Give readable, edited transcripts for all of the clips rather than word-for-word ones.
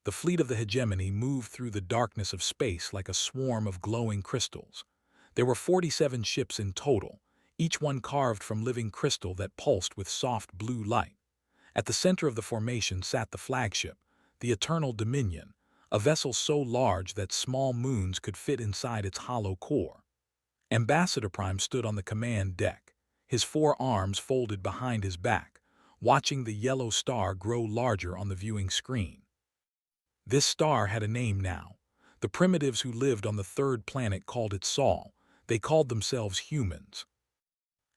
The fleet of the hegemony moved through the darkness of space like a swarm of glowing crystals. There were 47 ships in total, each one carved from living crystal that pulsed with soft blue light. At the center of the formation sat the flagship, the Eternal Dominion, a vessel so large that small moons could fit inside its hollow core. Ambassador Prime stood on the command deck, his four arms folded behind his back, watching the yellow star grow larger on the viewing screen. This star had a name now. The primitives who lived on the third planet called it Sol. They called themselves humans.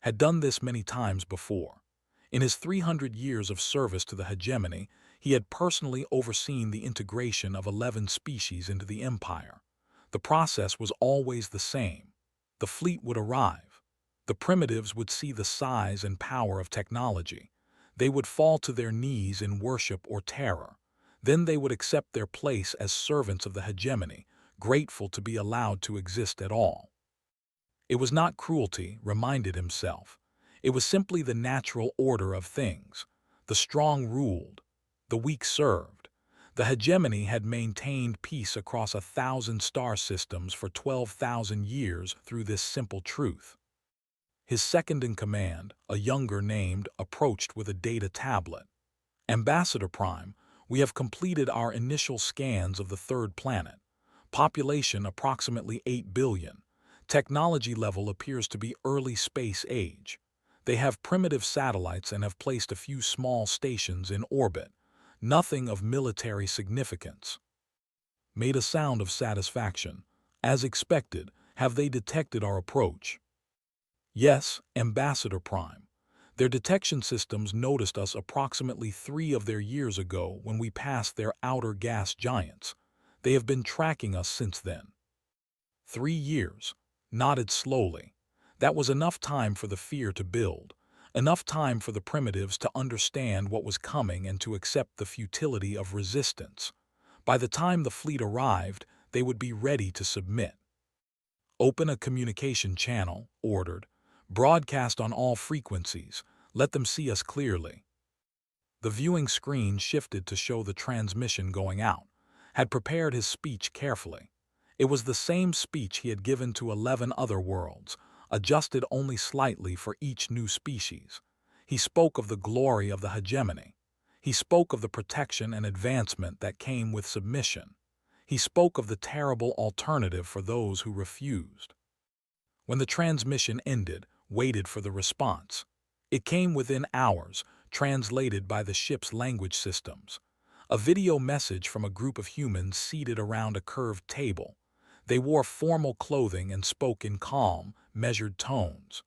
Had done this many times before. In his 300 years of service to the hegemony, he had personally overseen the integration of 11 species into the empire. The process was always the same. The fleet would arrive. The primitives would see the size and power of technology. They would fall to their knees in worship or terror. Then they would accept their place as servants of the hegemony, grateful to be allowed to exist at all. It was not cruelty, reminded himself. It was simply the natural order of things. The strong ruled. The weak served. The hegemony had maintained peace across 1,000 star systems for 12,000 years through this simple truth. His second-in-command, a younger named, approached with a data tablet. Ambassador Prime, we have completed our initial scans of the third planet. Population approximately 8 billion. Technology level appears to be early space age. They have primitive satellites and have placed a few small stations in orbit. Nothing of military significance. Made a sound of satisfaction. As expected, have they detected our approach? Yes, Ambassador Prime. Their detection systems noticed us approximately 3 of their years ago when we passed their outer gas giants. They have been tracking us since then. 3 years. Nodded slowly. That was enough time for the fear to build. Enough time for the primitives to understand what was coming and to accept the futility of resistance. By the time the fleet arrived, they would be ready to submit. Open a communication channel, ordered. Broadcast on all frequencies. Let them see us clearly. The viewing screen shifted to show the transmission going out. Had prepared his speech carefully. It was the same speech he had given to 11 other worlds, adjusted only slightly for each new species. He spoke of the glory of the hegemony. He spoke of the protection and advancement that came with submission. He spoke of the terrible alternative for those who refused. When the transmission ended, waited for the response. It came within hours, translated by the ship's language systems. A video message from a group of humans seated around a curved table. They wore formal clothing and spoke in calm, measured tones.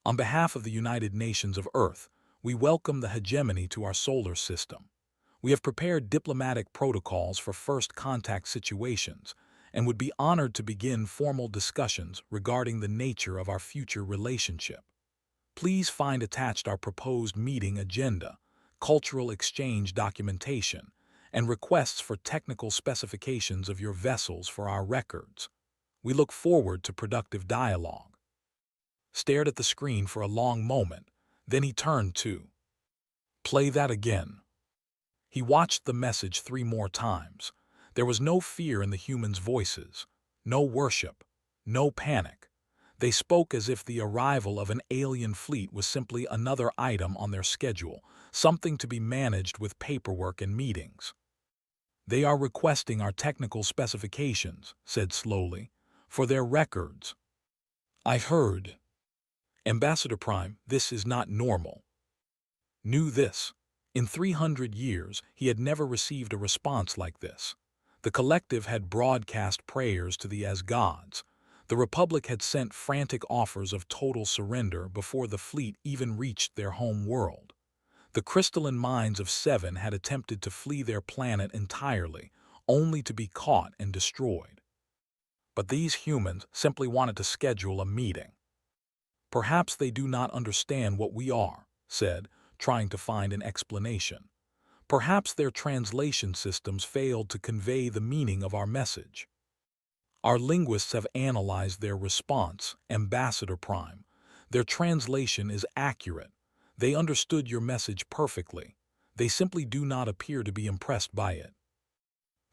On behalf of the United Nations of Earth, we welcome the hegemony to our solar system. We have prepared diplomatic protocols for first contact situations and would be honored to begin formal discussions regarding the nature of our future relationship. Please find attached our proposed meeting agenda, cultural exchange documentation, and requests for technical specifications of your vessels for our records. We look forward to productive dialogue. Stared at the screen for a long moment, then he turned to. Play that again. He watched the message 3 more times. There was no fear in the humans' voices, no worship, no panic. They spoke as if the arrival of an alien fleet was simply another item on their schedule, something to be managed with paperwork and meetings. They are requesting our technical specifications, said slowly, for their records. I heard. Ambassador Prime, this is not normal. Knew this. In 300 years, he had never received a response like this. The collective had broadcast prayers to the as gods. The Republic had sent frantic offers of total surrender before the fleet even reached their home world. The crystalline minds of 7 had attempted to flee their planet entirely, only to be caught and destroyed. But these humans simply wanted to schedule a meeting. Perhaps they do not understand what we are, said, trying to find an explanation. Perhaps their translation systems failed to convey the meaning of our message. Our linguists have analyzed their response, Ambassador Prime. Their translation is accurate. They understood your message perfectly. They simply do not appear to be impressed by it.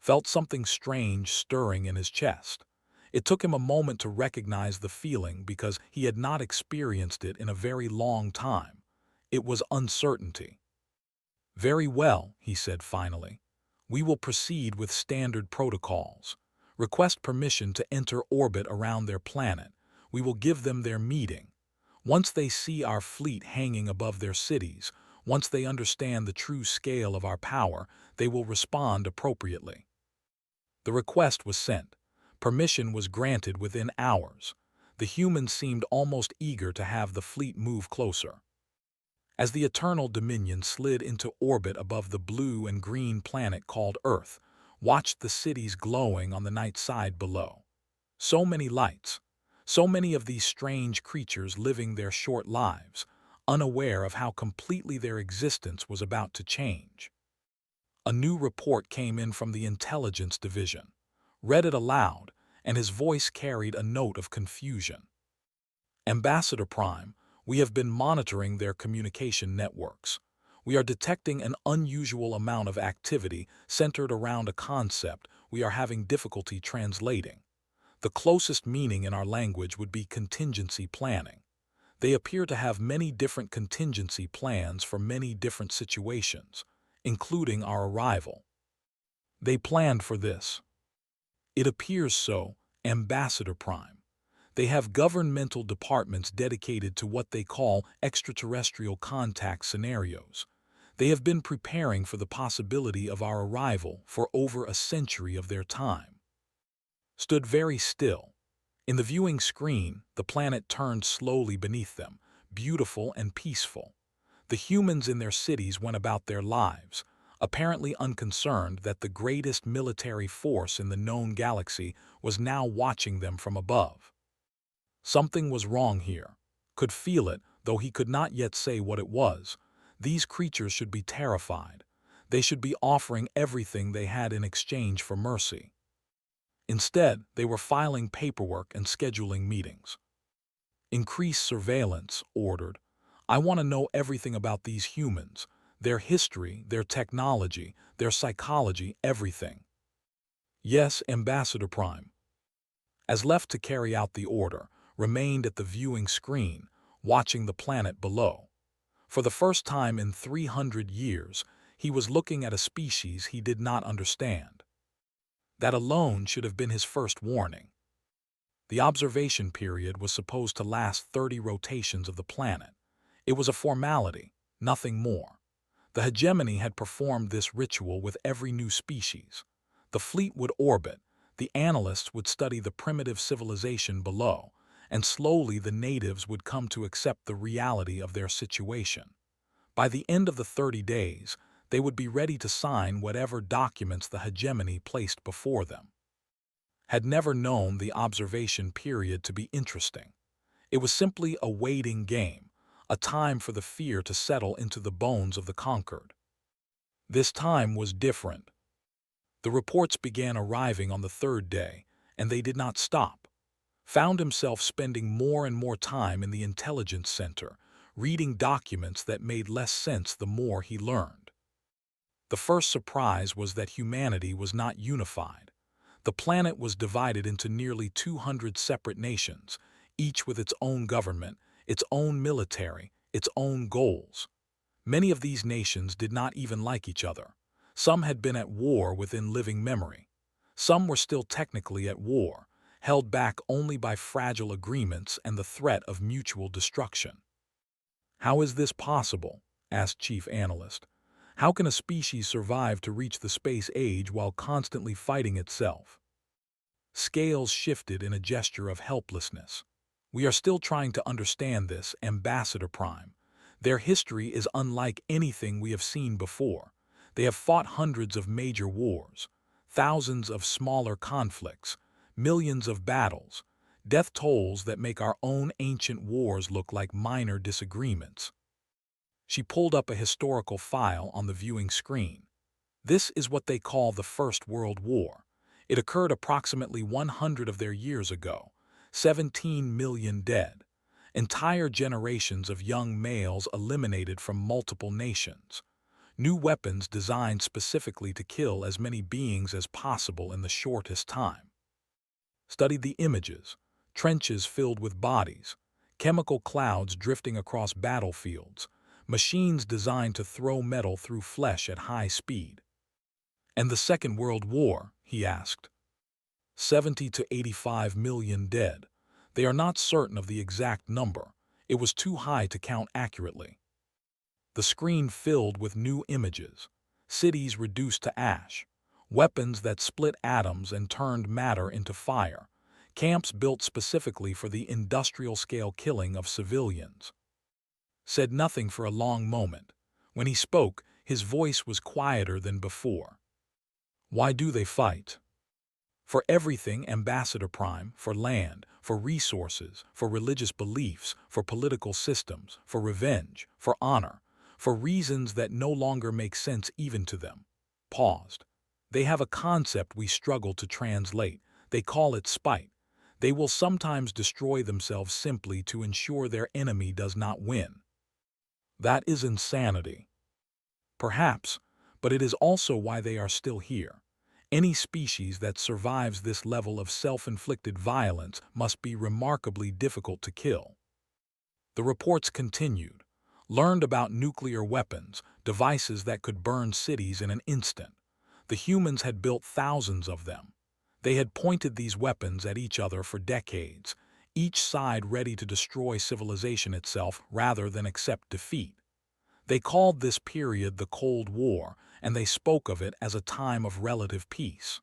felt something strange stirring in his chest. It took him a moment to recognize the feeling because he had not experienced it in a very long time. It was uncertainty. "Very well," he said finally. "We will proceed with standard protocols. Request permission to enter orbit around their planet. We will give them their meeting. Once they see our fleet hanging above their cities, once they understand the true scale of our power, they will respond appropriately." The request was sent. Permission was granted within hours. The humans seemed almost eager to have the fleet move closer. As the Eternal Dominion slid into orbit above the blue and green planet called Earth, watched the cities glowing on the night side below. So many lights, so many of these strange creatures living their short lives, unaware of how completely their existence was about to change. A new report came in from the Intelligence Division. Read it aloud, and his voice carried a note of confusion. "Ambassador Prime, we have been monitoring their communication networks. We are detecting an unusual amount of activity centered around a concept we are having difficulty translating. The closest meaning in our language would be contingency planning. They appear to have many different contingency plans for many different situations, including our arrival. They planned for this." "It appears so, Ambassador Prime. They have governmental departments dedicated to what they call extraterrestrial contact scenarios. They have been preparing for the possibility of our arrival for over a century of their time." Stood very still. In the viewing screen, the planet turned slowly beneath them, beautiful and peaceful. The humans in their cities went about their lives, apparently unconcerned that the greatest military force in the known galaxy was now watching them from above. Something was wrong here. Could feel it, though he could not yet say what it was. These creatures should be terrified. They should be offering everything they had in exchange for mercy. Instead, they were filing paperwork and scheduling meetings. "Increase surveillance," ordered. "I want to know everything about these humans, their history, their technology, their psychology, everything." "Yes, Ambassador Prime." As left to carry out the order, remained at the viewing screen, watching the planet below. For the first time in 300 years, he was looking at a species he did not understand. That alone should have been his first warning. The observation period was supposed to last 30 rotations of the planet. It was a formality, nothing more. The hegemony had performed this ritual with every new species. The fleet would orbit, the analysts would study the primitive civilization below, and slowly the natives would come to accept the reality of their situation. By the end of the 30 days, they would be ready to sign whatever documents the hegemony placed before them. Had never known the observation period to be interesting. It was simply a waiting game, a time for the fear to settle into the bones of the conquered. This time was different. The reports began arriving on the third day, and they did not stop. Found himself spending more and more time in the intelligence center, reading documents that made less sense the more he learned. The first surprise was that humanity was not unified. The planet was divided into nearly 200 separate nations, each with its own government, its own military, its own goals. Many of these nations did not even like each other. Some had been at war within living memory. Some were still technically at war, held back only by fragile agreements and the threat of mutual destruction. "How is this possible?" asked Chief Analyst. "How can a species survive to reach the space age while constantly fighting itself?" Scales shifted in a gesture of helplessness. "We are still trying to understand this, Ambassador Prime. Their history is unlike anything we have seen before. They have fought hundreds of major wars, thousands of smaller conflicts, millions of battles, death tolls that make our own ancient wars look like minor disagreements." She pulled up a historical file on the viewing screen. "This is what they call the First World War. It occurred approximately 100 of their years ago. 17 million dead. Entire generations of young males eliminated from multiple nations. new weapons designed specifically to kill as many beings as possible in the shortest time. Studied the images: trenches filled with bodies, chemical clouds drifting across battlefields, machines designed to throw metal through flesh at high speed. And the Second World War, he asked. 70 to 85 million dead. They are not certain of the exact number. It was too high to count accurately. The screen filled with new images: cities reduced to ash, weapons that split atoms and turned matter into fire, camps built specifically for the industrial-scale killing of civilians. Said nothing for a long moment. When he spoke, his voice was quieter than before. Why do they fight? For everything, Ambassador Prime. For land, for resources, for religious beliefs, for political systems, for revenge, for honor, for reasons that no longer make sense even to them. Paused. They have a concept we struggle to translate. They call it spite. They will sometimes destroy themselves simply to ensure their enemy does not win. That is insanity. Perhaps, but it is also why they are still here. Any species that survives this level of self-inflicted violence must be remarkably difficult to kill. The reports continued. Learned about nuclear weapons, devices that could burn cities in an instant. The humans had built thousands of them. They had pointed these weapons at each other for decades, each side ready to destroy civilization itself rather than accept defeat. They called this period the Cold War, and they spoke of it as a time of relative peace.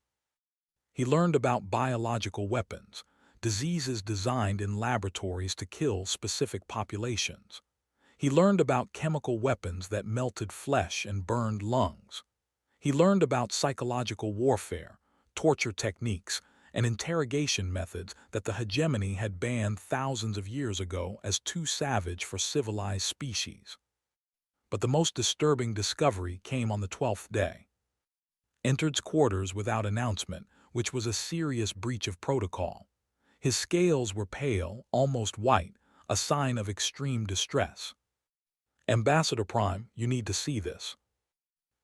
He learned about biological weapons, diseases designed in laboratories to kill specific populations. He learned about chemical weapons that melted flesh and burned lungs. He learned about psychological warfare, torture techniques, and interrogation methods that the hegemony had banned thousands of years ago as too savage for civilized species. But the most disturbing discovery came on the 12th day. Entered's quarters without announcement, which was a serious breach of protocol. His scales were pale, almost white, a sign of extreme distress. Ambassador Prime, you need to see this.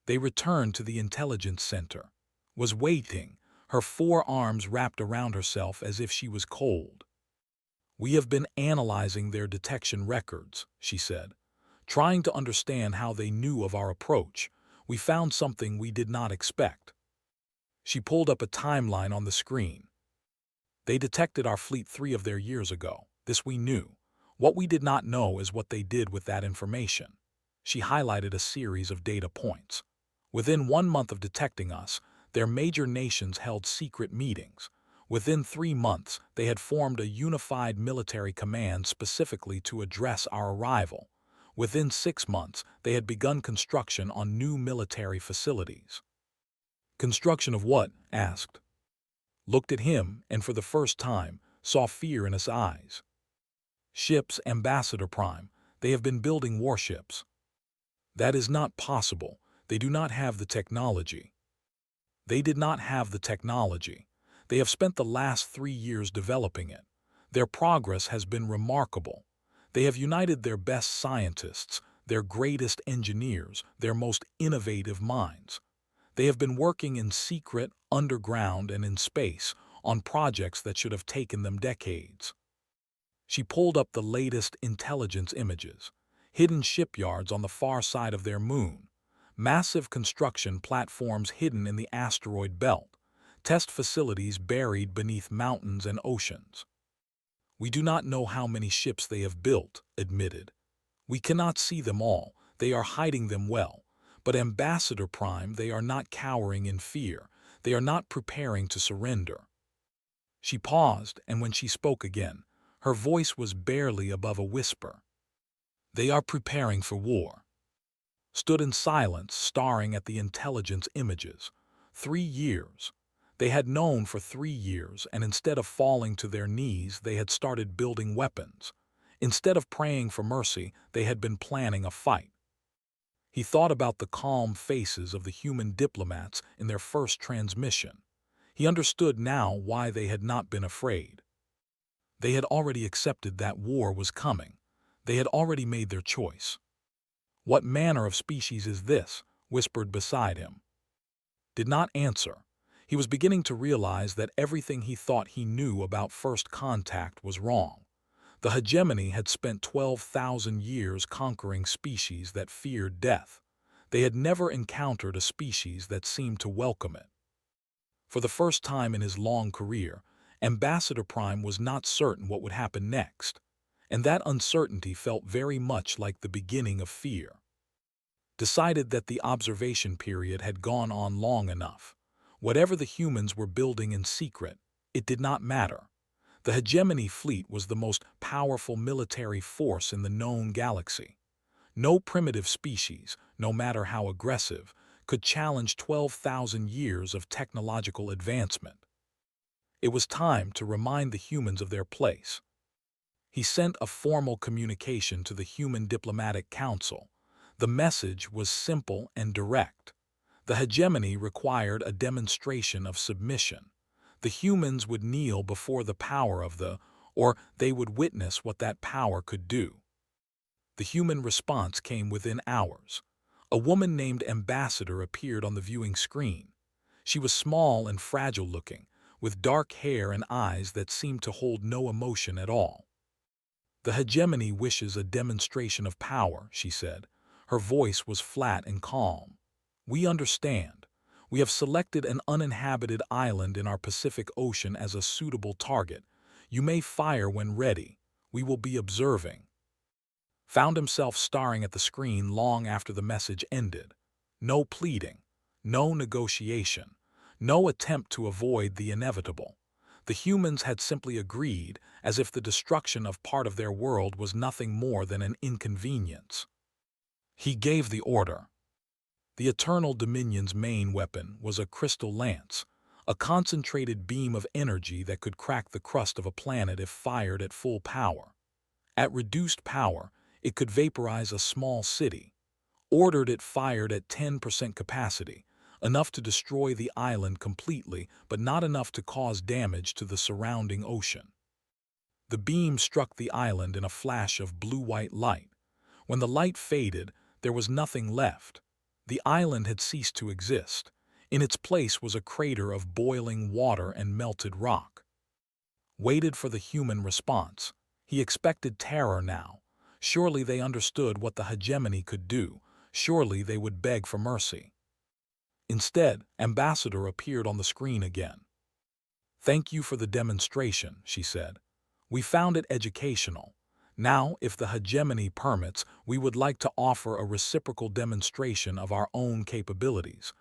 They returned to the intelligence center. Was waiting, her forearms wrapped around herself as if she was cold. We have been analyzing their detection records, she said. Trying to understand how they knew of our approach. We found something we did not expect. She pulled up a timeline on the screen. They detected our fleet 3 of their years ago. This we knew. What we did not know is what they did with that information. She highlighted a series of data points. Within 1 month of detecting us, their major nations held secret meetings. Within 3 months, they had formed a unified military command specifically to address our arrival. Within 6 months, they had begun construction on new military facilities. Construction of what? Asked. Looked at him, and for the first time, saw fear in his eyes. Ships, Ambassador Prime. They have been building warships. That is not possible. They do not have the technology. They did not have the technology. They have spent the last 3 years developing it. Their progress has been remarkable. They have united their best scientists, their greatest engineers, their most innovative minds. They have been working in secret, underground, and in space on projects that should have taken them decades. She pulled up the latest intelligence images. Hidden shipyards on the far side of their moon. Massive construction platforms hidden in the asteroid belt. Test facilities buried beneath mountains and oceans. We do not know how many ships they have built, admitted. We cannot see them all. They are hiding them well. But Ambassador Prime, they are not cowering in fear. They are not preparing to surrender. She paused, and when she spoke again, her voice was barely above a whisper. They are preparing for war. Stood in silence, staring at the intelligence images. 3 years. They had known for 3 years, and instead of falling to their knees, they had started building weapons. Instead of praying for mercy, they had been planning a fight. He thought about the calm faces of the human diplomats in their first transmission. He understood now why they had not been afraid. They had already accepted that war was coming. They had already made their choice. What manner of species is this? whispered beside him. Did not answer. He was beginning to realize that everything he thought he knew about first contact was wrong. The hegemony had spent 12,000 years conquering species that feared death. They had never encountered a species that seemed to welcome it. For the first time in his long career, Ambassador Prime was not certain what would happen next, and that uncertainty felt very much like the beginning of fear. Decided that the observation period had gone on long enough. Whatever the humans were building in secret, it did not matter. The hegemony fleet was the most powerful military force in the known galaxy. No primitive species, no matter how aggressive, could challenge 12,000 years of technological advancement. It was time to remind the humans of their place. He sent a formal communication to the Human Diplomatic Council. The message was simple and direct. The hegemony required a demonstration of submission. The humans would kneel before the power of or they would witness what that power could do. The human response came within hours. A woman named Ambassador appeared on the viewing screen. She was small and fragile-looking, with dark hair and eyes that seemed to hold no emotion at all. The hegemony wishes a demonstration of power, she said. Her voice was flat and calm. We understand. We have selected an uninhabited island in our Pacific Ocean as a suitable target. You may fire when ready. We will be observing. Found himself staring at the screen long after the message ended. No pleading, no negotiation, no attempt to avoid the inevitable. The humans had simply agreed, as if the destruction of part of their world was nothing more than an inconvenience. He gave the order. The Eternal Dominion's main weapon was a crystal lance, a concentrated beam of energy that could crack the crust of a planet if fired at full power. At reduced power, it could vaporize a small city. Ordered it fired at 10% capacity, enough to destroy the island completely, but not enough to cause damage to the surrounding ocean. The beam struck the island in a flash of blue-white light. When the light faded, there was nothing left. The island had ceased to exist. In its place was a crater of boiling water and melted rock. Waited for the human response. He expected terror now. Surely they understood what the hegemony could do. Surely they would beg for mercy. Instead, Ambassador appeared on the screen again. Thank you for the demonstration, she said. We found it educational. Now, if the hegemony permits, we would like to offer a reciprocal demonstration of our own capabilities.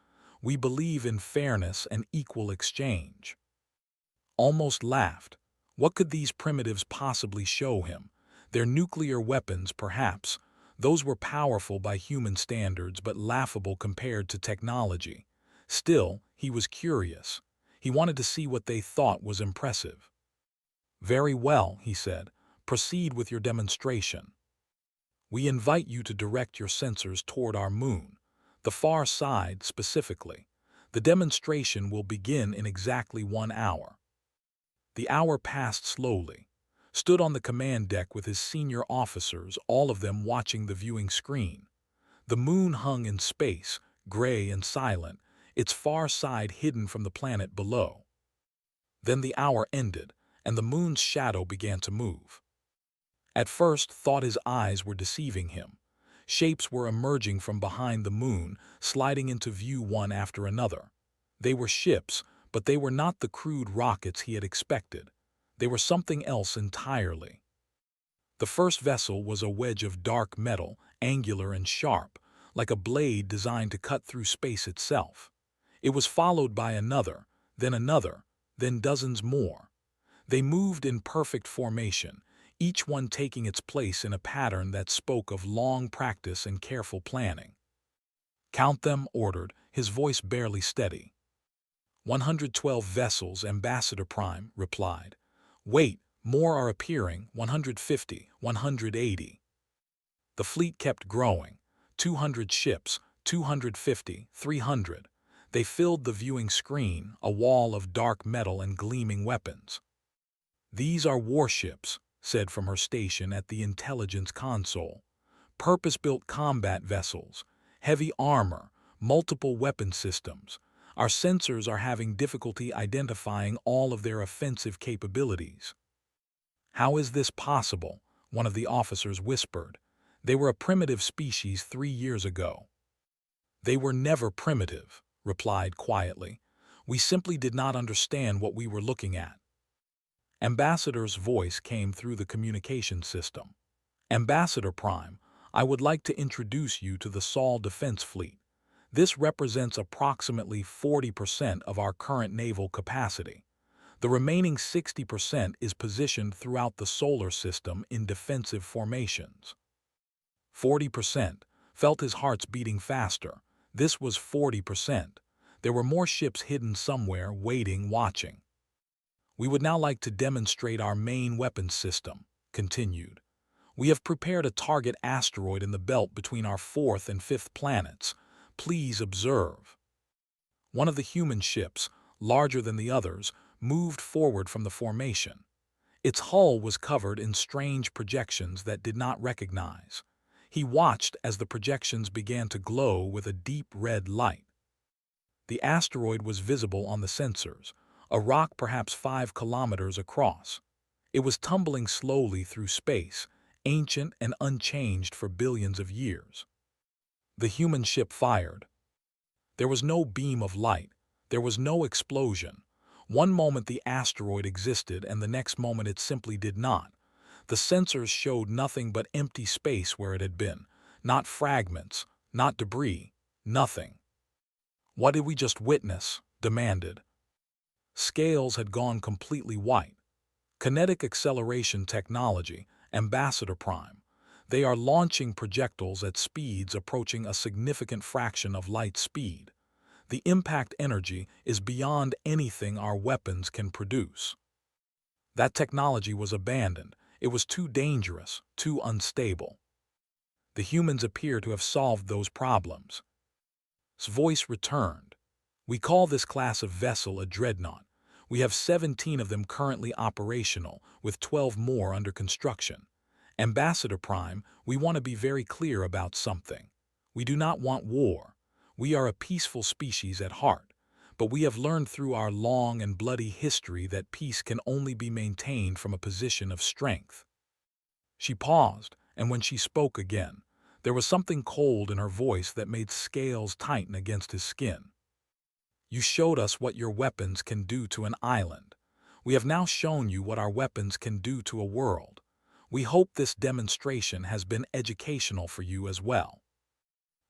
We believe in fairness and equal exchange. Almost laughed. What could these primitives possibly show him? Their nuclear weapons, perhaps. Those were powerful by human standards, but laughable compared to technology. Still, he was curious. He wanted to see what they thought was impressive. Very well, he said. Proceed with your demonstration. We invite you to direct your sensors toward our moon, the far side specifically. The demonstration will begin in exactly 1 hour. The hour passed slowly. Stood on the command deck with his senior officers, all of them watching the viewing screen. The moon hung in space, gray and silent, its far side hidden from the planet below. Then the hour ended, and the moon's shadow began to move. At first, thought his eyes were deceiving him. Shapes were emerging from behind the moon, sliding into view one after another. They were ships, but they were not the crude rockets he had expected. They were something else entirely. The first vessel was a wedge of dark metal, angular and sharp, like a blade designed to cut through space itself. It was followed by another, then dozens more. They moved in perfect formation, each one taking its place in a pattern that spoke of long practice and careful planning. Count them, ordered, his voice barely steady. 112 vessels, Ambassador Prime replied. Wait, more are appearing, 150, 180. The fleet kept growing. 200 ships, 250, 300. They filled the viewing screen, a wall of dark metal and gleaming weapons. These are warships, said from her station at the intelligence console. Purpose-built combat vessels, heavy armor, multiple weapon systems. Our sensors are having difficulty identifying all of their offensive capabilities." "How is this possible?" one of the officers whispered. "They were a primitive species 3 years ago." "They were never primitive," replied quietly. "We simply did not understand what we were looking at." Ambassador's voice came through the communication system. "Ambassador Prime, I would like to introduce you to the Sol Defense Fleet. This represents approximately 40% of our current naval capacity. The remaining 60% is positioned throughout the solar system in defensive formations." 40%. Felt his heart's beating faster. This was 40%. There were more ships hidden somewhere, waiting, watching. "We would now like to demonstrate our main weapons system," continued. "We have prepared a target asteroid in the belt between our fourth and fifth planets. Please observe." One of the human ships, larger than the others, moved forward from the formation. Its hull was covered in strange projections that did not recognize. He watched as the projections began to glow with a deep red light. The asteroid was visible on the sensors, a rock perhaps 5 kilometers across. It was tumbling slowly through space, ancient and unchanged for billions of years. The human ship fired. There was no beam of light. There was no explosion. One moment the asteroid existed and the next moment it simply did not. The sensors showed nothing but empty space where it had been. Not fragments, not debris, nothing. "What did we just witness?" demanded. Scales had gone completely white. "Kinetic acceleration technology, Ambassador Prime. They are launching projectiles at speeds approaching a significant fraction of light speed. The impact energy is beyond anything our weapons can produce." That technology was abandoned. It was too dangerous, too unstable. The humans appear to have solved those problems. His voice returned. "We call this class of vessel a dreadnought. We have 17 of them currently operational, with 12 more under construction. Ambassador Prime, we want to be very clear about something. We do not want war. We are a peaceful species at heart, but we have learned through our long and bloody history that peace can only be maintained from a position of strength." She paused, and when she spoke again, there was something cold in her voice that made scales tighten against his skin. "You showed us what your weapons can do to an island. We have now shown you what our weapons can do to a world. We hope this demonstration has been educational for you as well."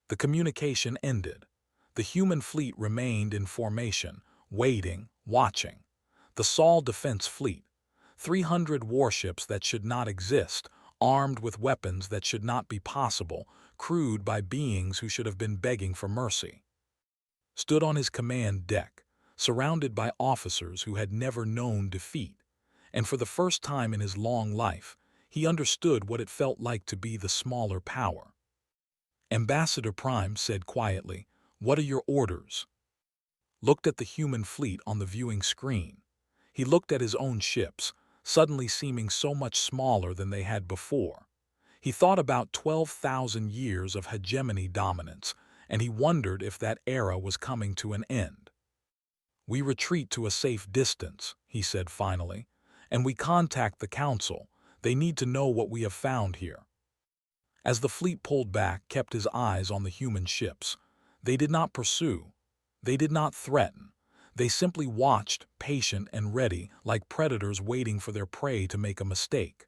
The communication ended. The human fleet remained in formation, waiting, watching. The Sol Defense Fleet, 300 warships that should not exist, armed with weapons that should not be possible, crewed by beings who should have been begging for mercy, stood on his command deck, surrounded by officers who had never known defeat, and for the first time in his long life, he understood what it felt like to be the smaller power. Ambassador Prime said quietly, "What are your orders?" Looked at the human fleet on the viewing screen. He looked at his own ships, suddenly seeming so much smaller than they had before. He thought about 12,000 years of hegemony dominance, and he wondered if that era was coming to an end. "We retreat to a safe distance," he said finally, "and we contact the Council. They need to know what we have found here." As the fleet pulled back, kept his eyes on the human ships. They did not pursue. They did not threaten. They simply watched, patient and ready, like predators waiting for their prey to make a mistake.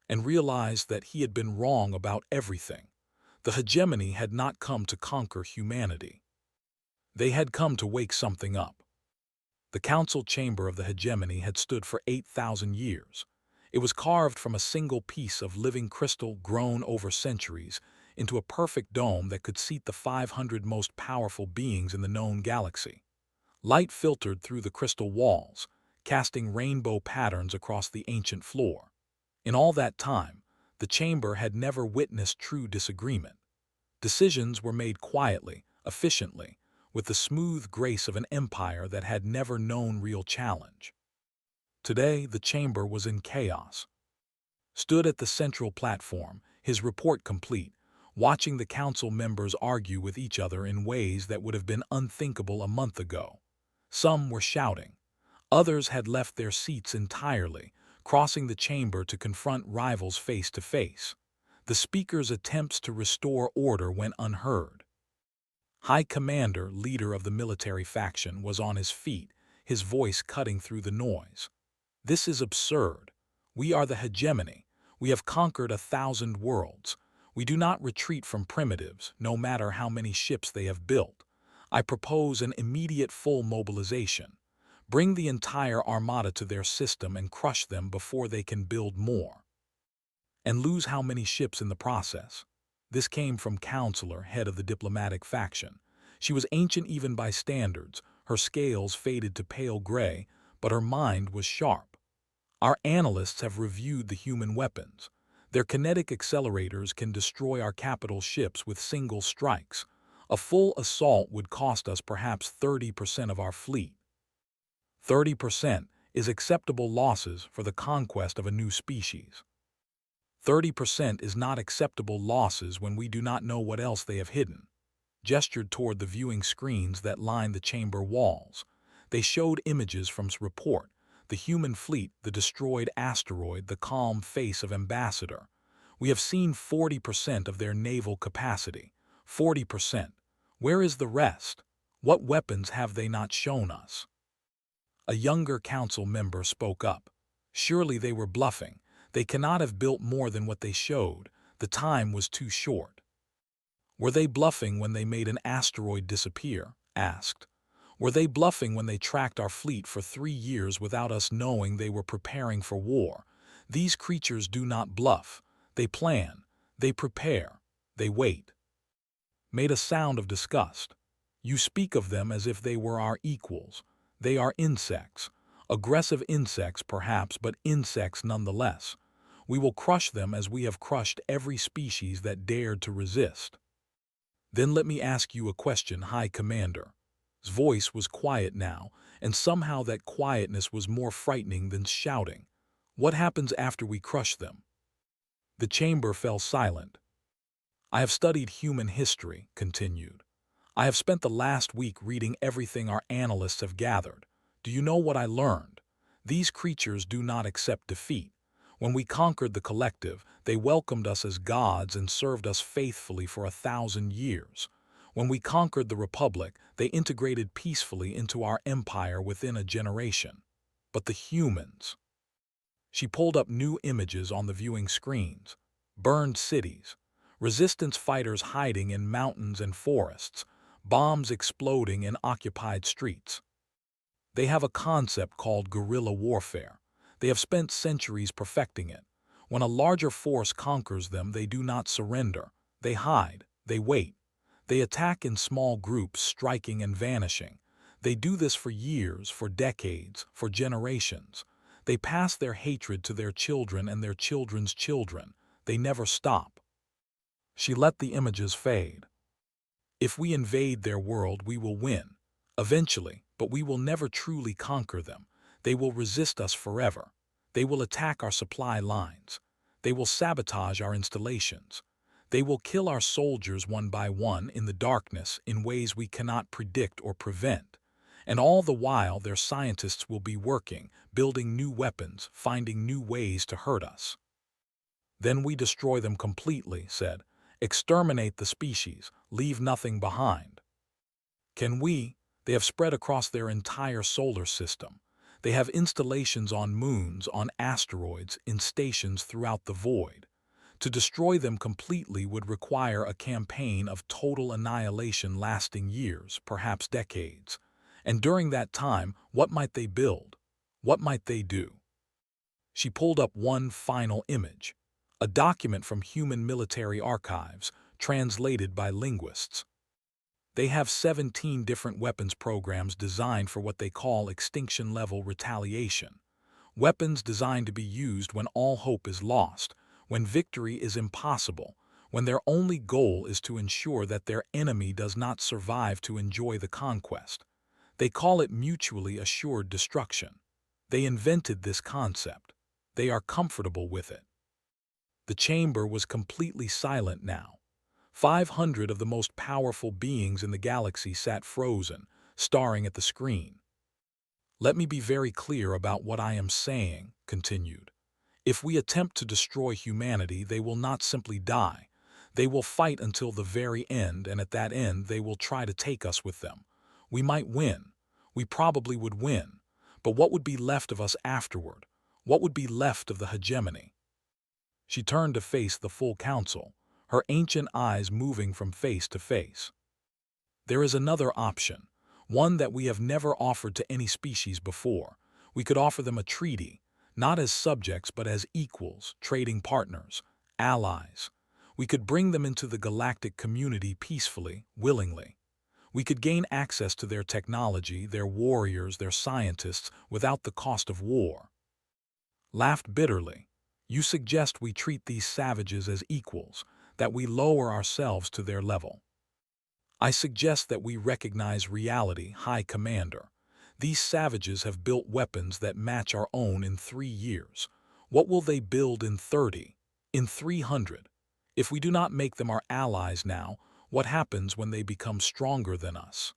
And realized that he had been wrong about everything. The hegemony had not come to conquer humanity. They had come to wake something up. The council chamber of the hegemony had stood for 8,000 years. It was carved from a single piece of living crystal grown over centuries into a perfect dome that could seat the 500 most powerful beings in the known galaxy. Light filtered through the crystal walls, casting rainbow patterns across the ancient floor. In all that time, the chamber had never witnessed true disagreement. Decisions were made quietly, efficiently, with the smooth grace of an empire that had never known real challenge. Today, the chamber was in chaos. Stood at the central platform, his report complete, watching the council members argue with each other in ways that would have been unthinkable a month ago. Some were shouting. Others had left their seats entirely, crossing the chamber to confront rivals face to face. The speaker's attempts to restore order went unheard. High Commander, leader of the military faction, was on his feet, his voice cutting through the noise. This is absurd. We are the hegemony. We have conquered 1,000 worlds. We do not retreat from primitives, no matter how many ships they have built. I propose an immediate full mobilization. Bring the entire armada to their system and crush them before they can build more. And lose how many ships in the process? This came from Counselor, head of the diplomatic faction. She was ancient even by standards, her scales faded to pale gray, but her mind was sharp. Our analysts have reviewed the human weapons. Their kinetic accelerators can destroy our capital ships with single strikes. A full assault would cost us perhaps 30% of our fleet. 30% is acceptable losses for the conquest of a new species. 30% is not acceptable losses when we do not know what else they have hidden. Gestured toward the viewing screens that lined the chamber walls. They showed images from his report, the human fleet, the destroyed asteroid, the calm face of Ambassador. We have seen 40% of their naval capacity. 40%. Where is the rest? What weapons have they not shown us? A younger council member spoke up. Surely they were bluffing. They cannot have built more than what they showed. The time was too short. Were they bluffing when they made an asteroid disappear? Asked. Were they bluffing when they tracked our fleet for 3 years without us knowing they were preparing for war? These creatures do not bluff. They plan. They prepare. They wait. Made a sound of disgust. You speak of them as if they were our equals. They are insects. Aggressive insects, perhaps, but insects nonetheless. We will crush them as we have crushed every species that dared to resist. Then let me ask you a question, High Commander. His voice was quiet now, and somehow that quietness was more frightening than shouting. What happens after we crush them? The chamber fell silent. I have studied human history, continued. I have spent the last week reading everything our analysts have gathered. Do you know what I learned? These creatures do not accept defeat. When we conquered the collective, they welcomed us as gods and served us faithfully for 1,000 years. When we conquered the Republic, they integrated peacefully into our empire within a generation. But the humans... She pulled up new images on the viewing screens. Burned cities. Resistance fighters hiding in mountains and forests. Bombs exploding in occupied streets. They have a concept called guerrilla warfare. They have spent centuries perfecting it. When a larger force conquers them, they do not surrender. They hide. They wait. They attack in small groups, striking and vanishing. They do this for years, for decades, for generations. They pass their hatred to their children and their children's children. They never stop. She let the images fade. If we invade their world, we will win. Eventually, but we will never truly conquer them. They will resist us forever. They will attack our supply lines. They will sabotage our installations. They will kill our soldiers one by one in the darkness in ways we cannot predict or prevent. And all the while their scientists will be working, building new weapons, finding new ways to hurt us. Then we destroy them completely, said. Exterminate the species, leave nothing behind. Can we? They have spread across their entire solar system. They have installations on moons, on asteroids, in stations throughout the void. To destroy them completely would require a campaign of total annihilation lasting years, perhaps decades. And during that time, what might they build? What might they do? She pulled up one final image, a document from human military archives, translated by linguists. They have 17 different weapons programs designed for what they call extinction-level retaliation. Weapons designed to be used when all hope is lost, when victory is impossible, when their only goal is to ensure that their enemy does not survive to enjoy the conquest. They call it mutually assured destruction. They invented this concept. They are comfortable with it. The chamber was completely silent now. 500 of the most powerful beings in the galaxy sat frozen, staring at the screen. "Let me be very clear about what I am saying," continued. "If we attempt to destroy humanity, they will not simply die. They will fight until the very end, and at that end they will try to take us with them. We might win. We probably would win. But what would be left of us afterward? What would be left of the hegemony?" She turned to face the full council, her ancient eyes moving from face to face. "There is another option, one that we have never offered to any species before. We could offer them a treaty, not as subjects but as equals, trading partners, allies. We could bring them into the galactic community peacefully, willingly. We could gain access to their technology, their warriors, their scientists, without the cost of war." Laughed bitterly. "You suggest we treat these savages as equals, that we lower ourselves to their level." "I suggest that we recognize reality, High Commander. These savages have built weapons that match our own in 3 years. What will they build in 30, in 300? If we do not make them our allies now, what happens when they become stronger than us?"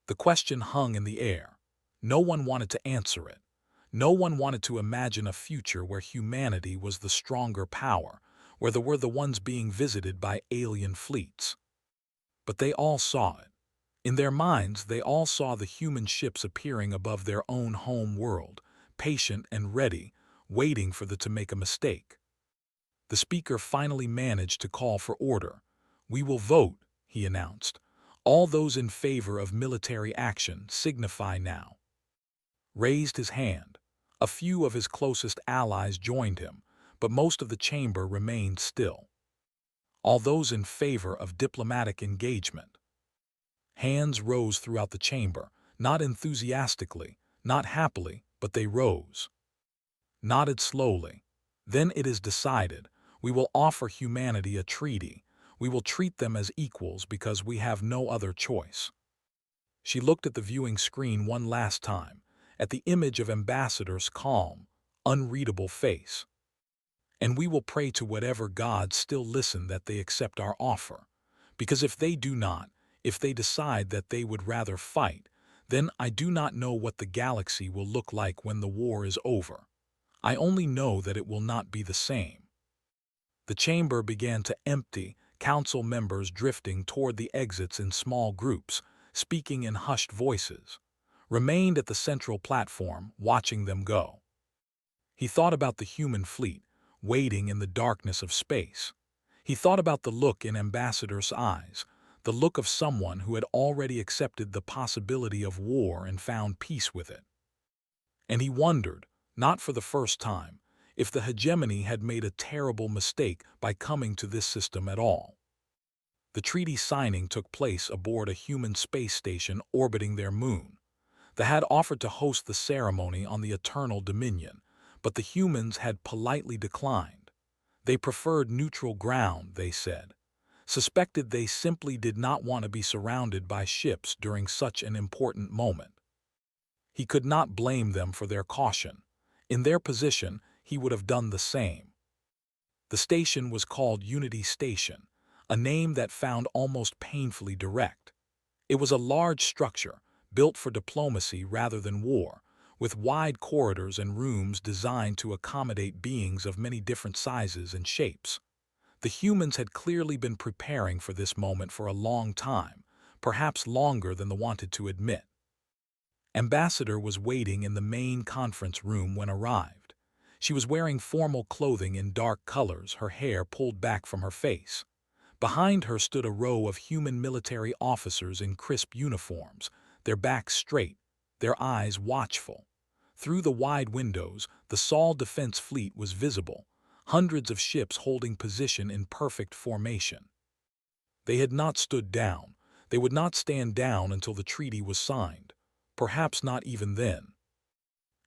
The question hung in the air. No one wanted to answer it. No one wanted to imagine a future where humanity was the stronger power, where they were the ones being visited by alien fleets. But they all saw it. In their minds, they all saw the human ships appearing above their own home world, patient and ready, waiting for them to make a mistake. The speaker finally managed to call for order. "We will vote," he announced. "All those in favor of military action signify now." Raised his hand. A few of his closest allies joined him, but most of the chamber remained still. "All those in favor of diplomatic engagement." Hands rose throughout the chamber, not enthusiastically, not happily, but they rose. Nodded slowly. "Then it is decided. We will offer humanity a treaty. We will treat them as equals because we have no other choice." She looked at the viewing screen one last time, at the image of Ambassador's calm, unreadable face. "And we will pray to whatever gods still listen that they accept our offer. Because if they do not, if they decide that they would rather fight, then I do not know what the galaxy will look like when the war is over. I only know that it will not be the same." The chamber began to empty, council members drifting toward the exits in small groups, speaking in hushed voices. Remained at the central platform, watching them go. He thought about the human fleet, waiting in the darkness of space. He thought about the look in Ambassador's eyes, the look of someone who had already accepted the possibility of war and found peace with it. And he wondered, not for the first time, if the hegemony had made a terrible mistake by coming to this system at all. The treaty signing took place aboard a human space station orbiting their moon. They had offered to host the ceremony on the Eternal Dominion, but the humans had politely declined. They preferred neutral ground, they said. Suspected they simply did not want to be surrounded by ships during such an important moment. He could not blame them for their caution. In their position, he would have done the same. The station was called Unity Station, a name that found almost painfully direct. It was a large structure, built for diplomacy rather than war, with wide corridors and rooms designed to accommodate beings of many different sizes and shapes. The humans had clearly been preparing for this moment for a long time, perhaps longer than they wanted to admit. Ambassador was waiting in the main conference room when arrived. She was wearing formal clothing in dark colors, her hair pulled back from her face. Behind her stood a row of human military officers in crisp uniforms, their backs straight, their eyes watchful. Through the wide windows, the Sol Defense Fleet was visible, hundreds of ships holding position in perfect formation. They had not stood down. They would not stand down until the treaty was signed. Perhaps not even then.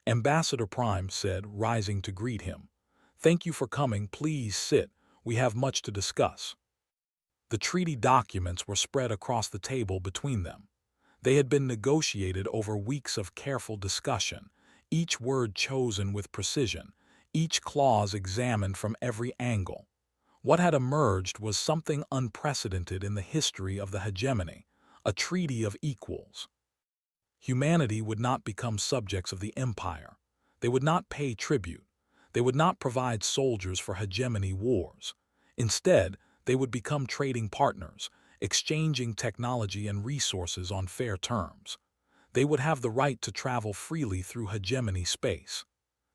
Ambassador Prime said, rising to greet him. "Thank you for coming. Please sit. We have much to discuss." The treaty documents were spread across the table between them. They had been negotiated over weeks of careful discussion, each word chosen with precision, each clause examined from every angle. What had emerged was something unprecedented in the history of the hegemony, a treaty of equals. Humanity would not become subjects of the empire. They would not pay tribute. They would not provide soldiers for hegemony wars. Instead, they would become trading partners, exchanging technology and resources on fair terms. They would have the right to travel freely through hegemony space.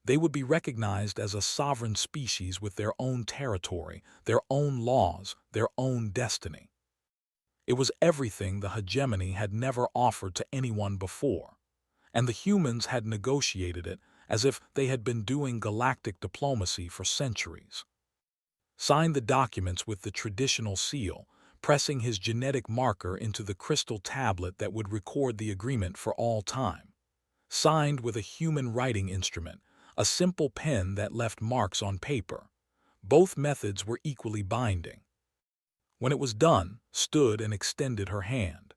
They would be recognized as a sovereign species with their own territory, their own laws, their own destiny. It was everything the hegemony had never offered to anyone before, and the humans had negotiated it as if they had been doing galactic diplomacy for centuries. Signed the documents with the traditional seal, pressing his genetic marker into the crystal tablet that would record the agreement for all time. Signed with a human writing instrument, a simple pen that left marks on paper. Both methods were equally binding. When it was done, stood and extended her hand.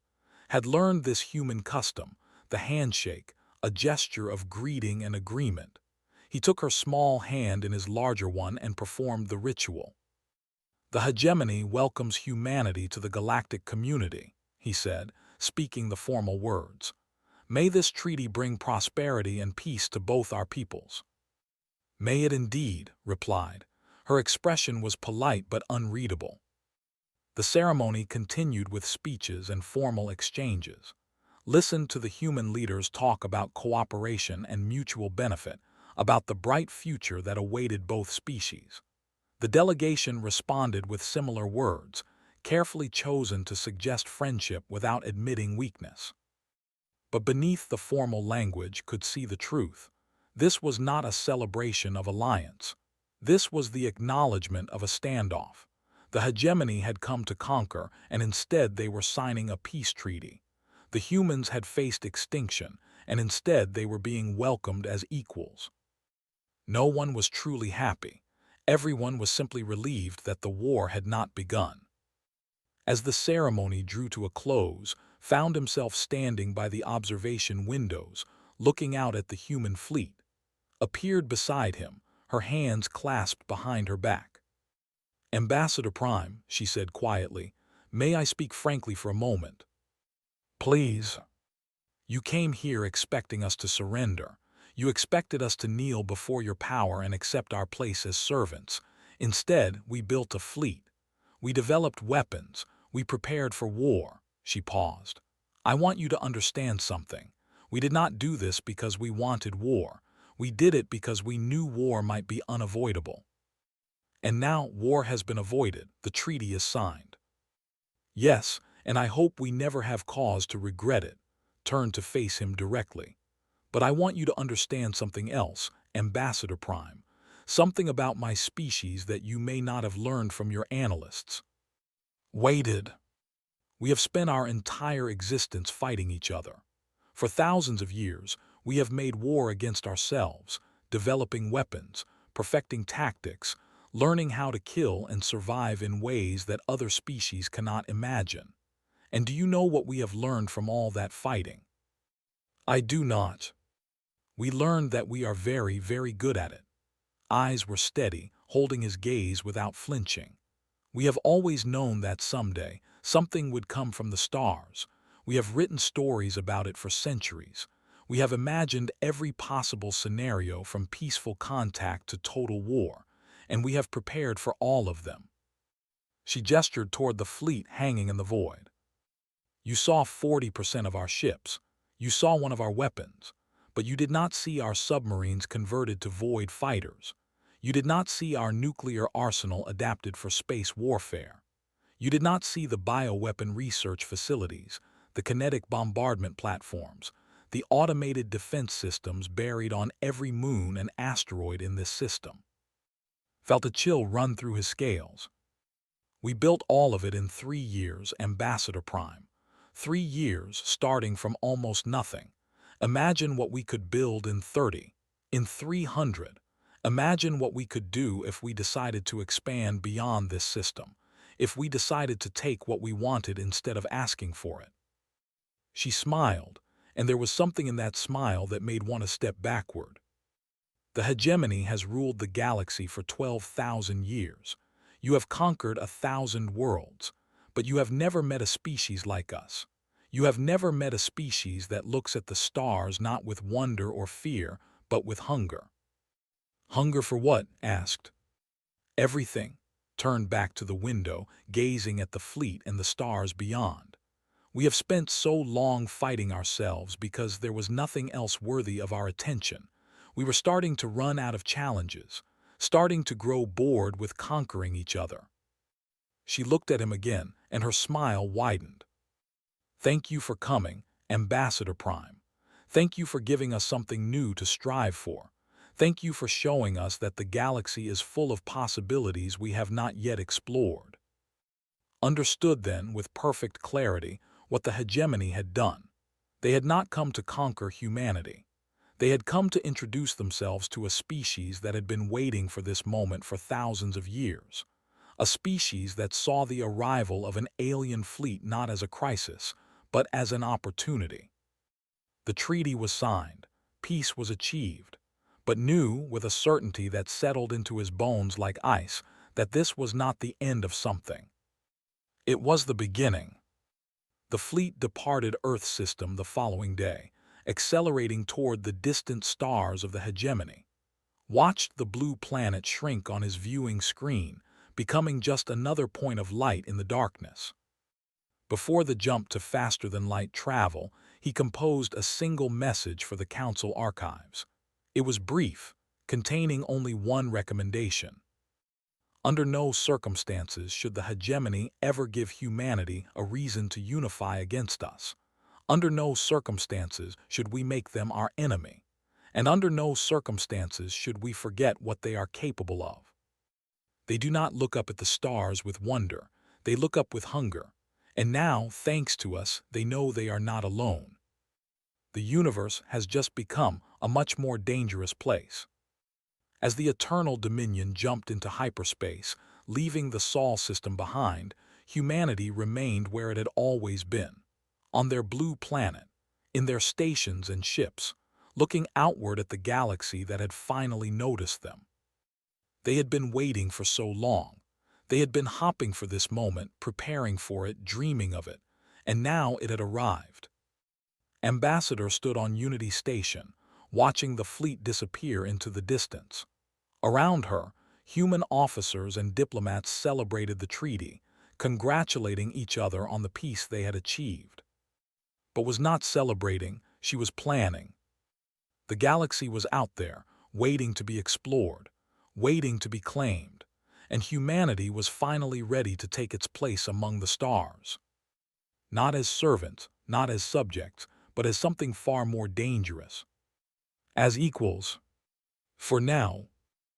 Had learned this human custom, the handshake, a gesture of greeting and agreement. He took her small hand in his larger one and performed the ritual. The hegemony welcomes humanity to the galactic community, he said, speaking the formal words. May this treaty bring prosperity and peace to both our peoples. May it indeed, replied. Her expression was polite but unreadable. The ceremony continued with speeches and formal exchanges. Listened to the human leaders talk about cooperation and mutual benefit, about the bright future that awaited both species. The delegation responded with similar words, carefully chosen to suggest friendship without admitting weakness. But beneath the formal language could see the truth. This was not a celebration of alliance. This was the acknowledgement of a standoff. The hegemony had come to conquer, and instead they were signing a peace treaty. The humans had faced extinction, and instead they were being welcomed as equals. No one was truly happy. Everyone was simply relieved that the war had not begun. As the ceremony drew to a close, found himself standing by the observation windows, looking out at the human fleet. Appeared beside him, her hands clasped behind her back. Ambassador Prime, she said quietly, may I speak frankly for a moment? Please. You came here expecting us to surrender. You expected us to kneel before your power and accept our place as servants. Instead, we built a fleet. We developed weapons. We prepared for war. She paused. I want you to understand something. We did not do this because we wanted war. We did it because we knew war might be unavoidable. And now war has been avoided. The treaty is signed. Yes, and I hope we never have cause to regret it. Turned to face him directly. But I want you to understand something else, Ambassador Prime. Something about my species that you may not have learned from your analysts. Waited. We have spent our entire existence fighting each other. For thousands of years, we have made war against ourselves, developing weapons, perfecting tactics, learning how to kill and survive in ways that other species cannot imagine. And do you know what we have learned from all that fighting? I do not. We learned that we are very, very good at it. Eyes were steady, holding his gaze without flinching. We have always known that someday, something would come from the stars. We have written stories about it for centuries. We have imagined every possible scenario from peaceful contact to total war, and we have prepared for all of them. She gestured toward the fleet hanging in the void. You saw 40% of our ships. You saw one of our weapons. But you did not see our submarines converted to void fighters. You did not see our nuclear arsenal adapted for space warfare. You did not see the bioweapon research facilities, the kinetic bombardment platforms, the automated defense systems buried on every moon and asteroid in this system. Felt a chill run through his scales. We built all of it in 3 years, Ambassador Prime. 3 years starting from almost nothing. Imagine what we could build in 30, in 300. Imagine what we could do if we decided to expand beyond this system, if we decided to take what we wanted instead of asking for it. She smiled, and there was something in that smile that made one a step backward. The hegemony has ruled the galaxy for 12,000 years. You have conquered 1,000 worlds, but you have never met a species like us. You have never met a species that looks at the stars not with wonder or fear, but with hunger." "Hunger for what?" asked. "Everything." Turned back to the window, gazing at the fleet and the stars beyond. "We have spent so long fighting ourselves because there was nothing else worthy of our attention. We were starting to run out of challenges, starting to grow bored with conquering each other." She looked at him again, and her smile widened. "Thank you for coming, Ambassador Prime. Thank you for giving us something new to strive for. Thank you for showing us that the galaxy is full of possibilities we have not yet explored." Understood then, with perfect clarity, what the hegemony had done. They had not come to conquer humanity. They had come to introduce themselves to a species that had been waiting for this moment for thousands of years. A species that saw the arrival of an alien fleet not as a crisis, but as an opportunity. The treaty was signed, peace was achieved, but knew, with a certainty that settled into his bones like ice, that this was not the end of something. It was the beginning. The fleet departed Earth's system the following day, accelerating toward the distant stars of the hegemony. Watched the blue planet shrink on his viewing screen, becoming just another point of light in the darkness. Before the jump to faster-than-light travel, he composed a single message for the Council archives. It was brief, containing only one recommendation. Under no circumstances should the hegemony ever give humanity a reason to unify against us. Under no circumstances should we make them our enemy. And under no circumstances should we forget what they are capable of. They do not look up at the stars with wonder, they look up with hunger. And now, thanks to us, they know they are not alone. The universe has just become a much more dangerous place. As the Eternal Dominion jumped into hyperspace, leaving the Sol system behind, humanity remained where it had always been, on their blue planet, in their stations and ships, looking outward at the galaxy that had finally noticed them. They had been waiting for so long. They had been hopping for this moment, preparing for it, dreaming of it, and now it had arrived. Ambassador stood on Unity Station, watching the fleet disappear into the distance. Around her, human officers and diplomats celebrated the treaty, congratulating each other on the peace they had achieved. But was not celebrating, she was planning. The galaxy was out there, waiting to be explored, waiting to be claimed, and humanity was finally ready to take its place among the stars. Not as servants, not as subjects, but as something far more dangerous. As equals. For now,